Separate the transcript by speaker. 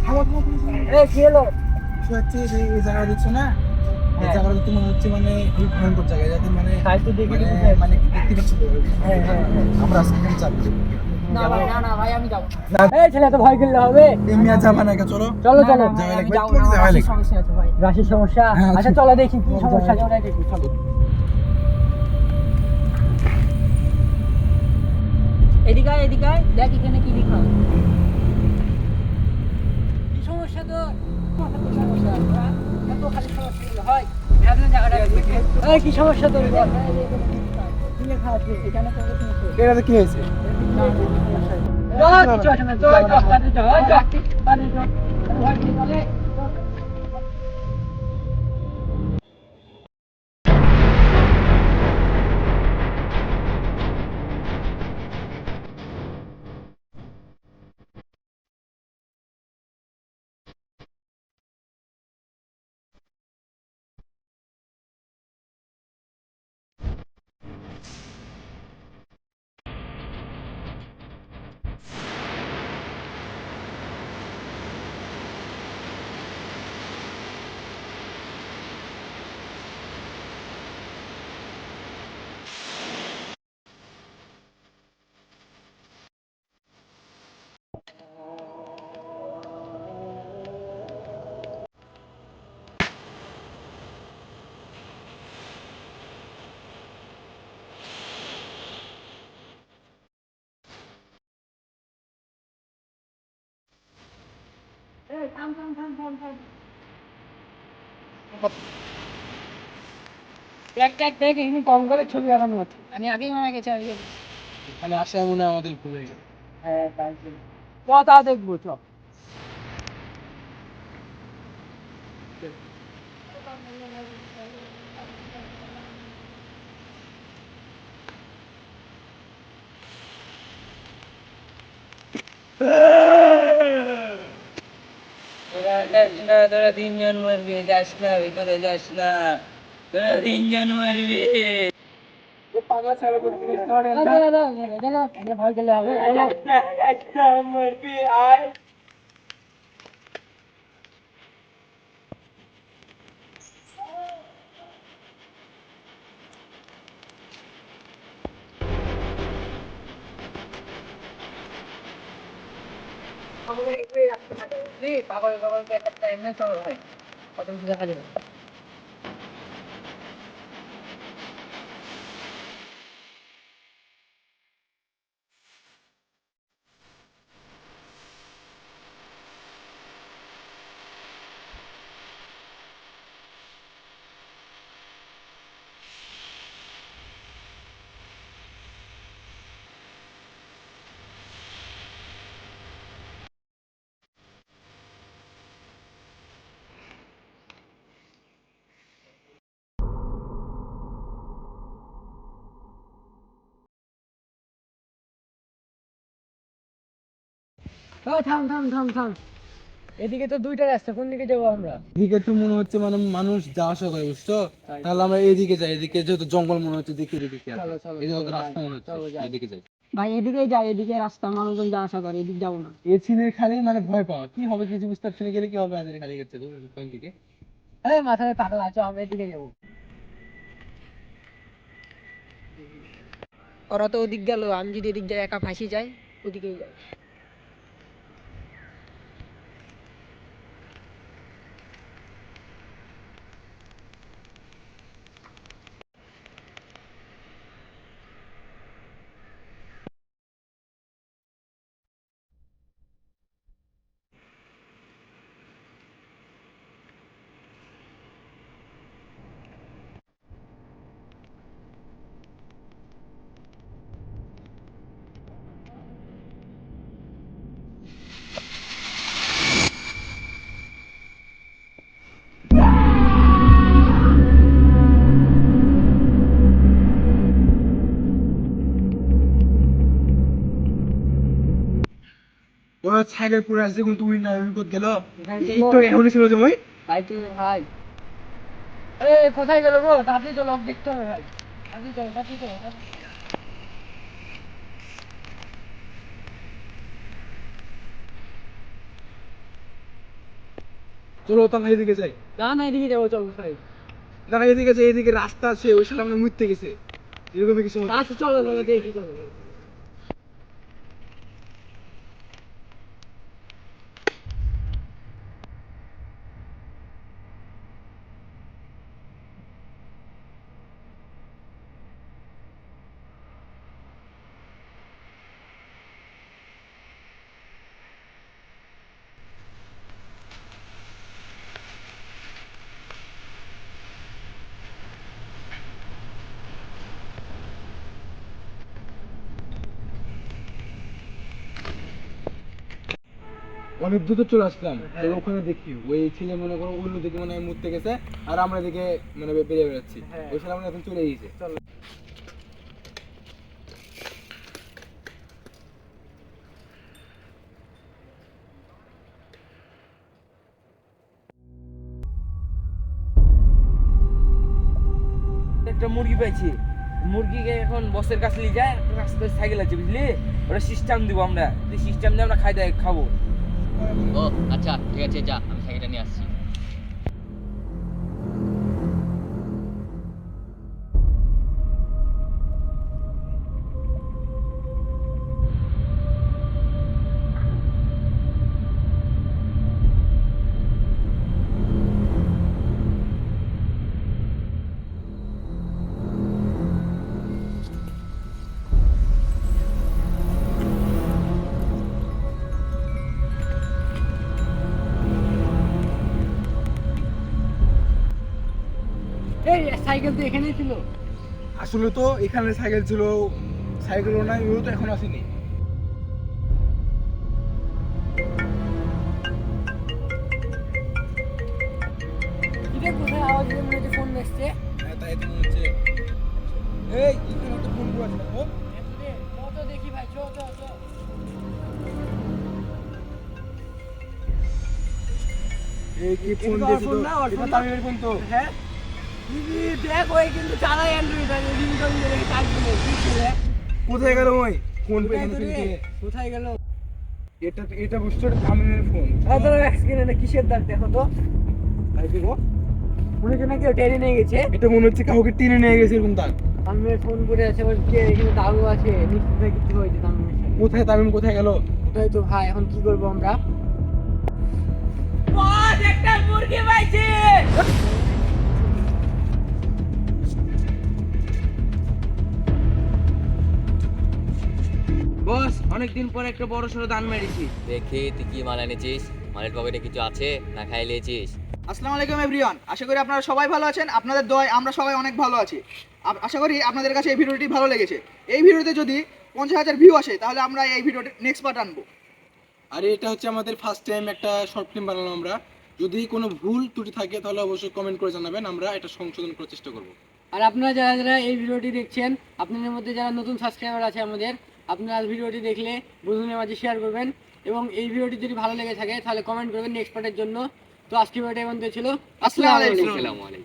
Speaker 1: থামো থামো থামো। কি হলো? হচ্ছে যে এই জায়গা দেখছো না, এই জায়গাটা তো মনে হচ্ছে মানে খুব ভয়ঙ্কর জায়গা, যাতে মানে মানে কি দেখতে পাচ্ছি তো। আমরা আজকে এখানে যাবো।
Speaker 2: না ভাই, না না ভাই, আমি যাবো
Speaker 1: না,
Speaker 2: না। এই ছেলে তো ভয় করলে হবে।
Speaker 1: এমনি আর যাবা না, চলো
Speaker 2: চলো চলো,
Speaker 1: যাওয়া
Speaker 2: আমি
Speaker 1: লাগবে,
Speaker 2: যাবো না,
Speaker 1: তোমাকে
Speaker 2: আমার
Speaker 1: যাওয়া
Speaker 2: রাশির
Speaker 1: লাগবে।
Speaker 2: সমস্যা আছে ভাই। রাশির সমস্যা?
Speaker 1: হ্যাঁ,
Speaker 2: আচ্ছা চলো দেখি কি সমস্যা, চলো দেখি চলো। এদিকে আয়, এদিকে আয়, দেখ এখানে কি লেখা আছে। কি সমস্যা তোর? মাথার তো সমস্যা আছে, হ্যাঁ? এত খালি সমস্যা হলে হয়? ভাবলাম জায়গাটা একটু দেখতে। এই, কি সমস্যা তোর বল? কি লেখা আছে এখানে? তোর কি সমস্যা?
Speaker 1: এটাতে কি হয়েছে?
Speaker 2: না, না, কোনো সমস্যা নেই। কিছু আসে না, চল, চল, বাড়ি চল, বাড়ি চল। ভয় পেয়ে গেলে, চল। এই, থাম থাম থাম থাম থাম। দেখ দেখ দেখ, এখানে কম করে ছবি আনানো হচ্ছে। আমি আগেই মারা গেছি আগে।
Speaker 1: মানে আশা মনে হয় আমাদের ভুলে গেছে।
Speaker 2: হ্যাঁ, তাই তো। চ, তা দেখবো চ।
Speaker 3: তোরা যাস না, তোরা তিনজন মরবি, যাস না, ভিতরে যাস না, তোরা তিনজন মরবি।
Speaker 1: পাগলা ছাড়া করতে
Speaker 2: দাঁড়া, দাঁড়া, দাঁড়া, দাঁড়া, দাঁড়া, ভয় পেলে হবে।
Speaker 3: যাস না, মরবি, আয়।
Speaker 2: পাগল পাগল একটা এমনি চল ভাই, কত কিছু দেখা যাবে। থাম থাম থাম থাম, এদিকে তো দুইটা রাস্তা, কোন দিকে যাবো আমরা?
Speaker 1: এদিকে তো মনে হচ্ছে মানে মানুষ যাওয়া আসা করে, বুঝছো? তাহলে আমরা এদিকে যাই, এদিকে যেহেতু জঙ্গল মনে হচ্ছে, দেখি এদিকে কি আছে।
Speaker 2: চলো চলো
Speaker 1: এদিকে
Speaker 2: চলো,
Speaker 1: তো
Speaker 2: যাই,
Speaker 1: রাস্তা মনে হচ্ছে,
Speaker 2: চলো যাই।
Speaker 1: এদিকে যাই।
Speaker 2: ভাই এদিকেই যাই, এদিকে রাস্তা মানুষজন যা আশা করে, এদিকে যাবো না।
Speaker 1: এ সিনের খালি মানে ভয় পাওয়া, কি হবে কিছু বুঝতে পারছি না, গেলে কি হবে আমাদের খালি করছে কোন দিকে।
Speaker 2: এই মাথায় পাগল আছো, আমরা এদিকে যাবো। ওরা তো ওদিক গেল, আমি যদি এদিক যাই একা ফাঁসি যাই, ওদিকেই যাই।
Speaker 1: ও সাইডের পুরো আসছে, কিন্তু তুই না ওই কোত গেল।
Speaker 2: এখানে
Speaker 1: এই
Speaker 2: তো
Speaker 1: তো এখনই ছিল যে মই।
Speaker 2: ভাই, তুমি ভাই, এই কোথায় গেল গো? তাড়াতাড়ি চলো, দেখতে হবে ভাই। তাড়াতাড়ি চলো, তাড়াতাড়ি চলো, তাড়াতাড়ি।
Speaker 1: চলো তাহলে এদিকে যাই।
Speaker 2: না না এদিকে যাবো, চল ভাই।
Speaker 1: না এদিকে যাই, এদিকে রাস্তা আছে, ওই সামনে আমরা মুততে গেছে, এরকমই কিছু হচ্ছে।
Speaker 2: আচ্ছা চলো চলো দেখি চলো।
Speaker 1: অনেক দ্রুত চলে আসলাম, তো ওখানে দেখি ওই ছেলে মনে করো অন্য দিকে মানে মুততে গেছে, আর আমরা এদিকে মানে বেরিয়ে বেড়াচ্ছি। ওই ছেলে মানে এখন চলে গিয়েছে।
Speaker 3: একটা মুরগি পাইছি, মুরগিকে এখন বসের কাছে নিয়ে যায়, রাস্তায় সাইকেল আছে বুঝলি, ওটা সিস্টেম দিব আমরা, সিস্টেম দিয়ে আমরা খাবো।
Speaker 4: ও আচ্ছা ঠিক আছে, যা আমি সাইকেলটা নিয়ে আসছি।
Speaker 2: এই সাইকেল তো এখানেই ছিল।
Speaker 1: আসলে তো এখানে সাইকেল ছিল, সাইকেলও নাই, ও তো এখন আসেনি।
Speaker 2: এটা কোথায় আওয়াজ দিয়ে মনে হচ্ছে ফোন এসছে।
Speaker 1: হ্যাঁ তাই তো মনে হচ্ছে। এই এখানে তো ফোন করে আছে, দেখো।
Speaker 2: চল দেখি ভাই, চল চল চল।
Speaker 1: এই কি ফোন
Speaker 2: এটা
Speaker 1: দিয়েছে
Speaker 2: ফোন
Speaker 1: তো,
Speaker 2: না, ওর
Speaker 1: এটা
Speaker 2: ফোন না।
Speaker 1: তামিমের ফোন তো।
Speaker 2: হ্যাঁ দেখ, ওই কিন্তু চালাই অ্যান্ড্রয়েড আর রিংটোন দিয়ে রেখে চার্জ দিলে কি ছিল?
Speaker 1: কোথায় গেল ওই ফোন পে
Speaker 2: কোথায়
Speaker 1: এখানে
Speaker 2: তো রে?
Speaker 1: ফেলে?
Speaker 2: কোথায় গেল?
Speaker 1: এটা বুঝছো, এটা তামিমের ফোন।
Speaker 2: হ্যাঁ তোর স্ক্রিনে কিসের দাগ দেখো তো।
Speaker 1: ভাই দেখো,
Speaker 2: মনে হচ্ছে নাকি ও টেনে নিয়ে গেছে।
Speaker 1: এটা মনে হচ্ছে কাউকে টেনে নিয়ে গেছে এরকম তার।
Speaker 2: তামিমের ফোন করে আছে, ওর কে এখানে দাগও আছে, নিশ্চিত কিছু হয়েছে তামিমের সাথে।
Speaker 1: কোথায় তামিম, কোথায় গেল?
Speaker 2: ওটাই তো ভাই, এখন কি করবো আমরা?
Speaker 3: বস একটা মুরগি পাইছি। বস অনেকদিন পর একটা বড় সড়ো দান মেরেছি।
Speaker 4: দেখি তুই কি মাল এনেছিস, মালের পকেটে কিছু আছে না খাই লিয়েছিস?
Speaker 5: আসসালামু আলাইকুম এভরিওয়ান, আশা করি আপনারা সবাই ভালো আছেন। আপনাদের দয় আমরা সবাই অনেক ভালো আছি। আশা করি আপনাদের কাছে এই ভিডিওটি ভালো লেগেছে। এই ভিডিওতে যদি 50,000 ভিউ আসে তাহলে আমরা এই ভিডিওটি নেক্সট পার্ট আনবো।
Speaker 1: আর এটা হচ্ছে আমাদের ফার্স্ট টাইম একটা শর্ট ফিল্ম বানালাম আমরা। যদি কোনো ভুল ত্রুটি থাকে তাহলে অবশ্যই কমেন্ট করে জানাবেন, আমরা এটা সংশোধন করার চেষ্টা করব।
Speaker 2: আর আপনারা যারা যারা এই ভিডিওটি দেখছেন, আপনাদের মধ্যে যারা নতুন সাবস্ক্রাইবার আছে আমাদের, আপনারা ভিডিওটি দেখলে বন্ধুদের মাঝে শেয়ার করবেন, এবং এই ভিডিওটি যদি ভালো লেগে থাকে তাহলে কমেন্ট করবেন নেক্সট পার্টের জন্য। তো আজকে ভিডিওটা এই পর্যন্ত ছিল। আসসালামু আলাইকুম।
Speaker 4: আসসালামু আলাইকুম।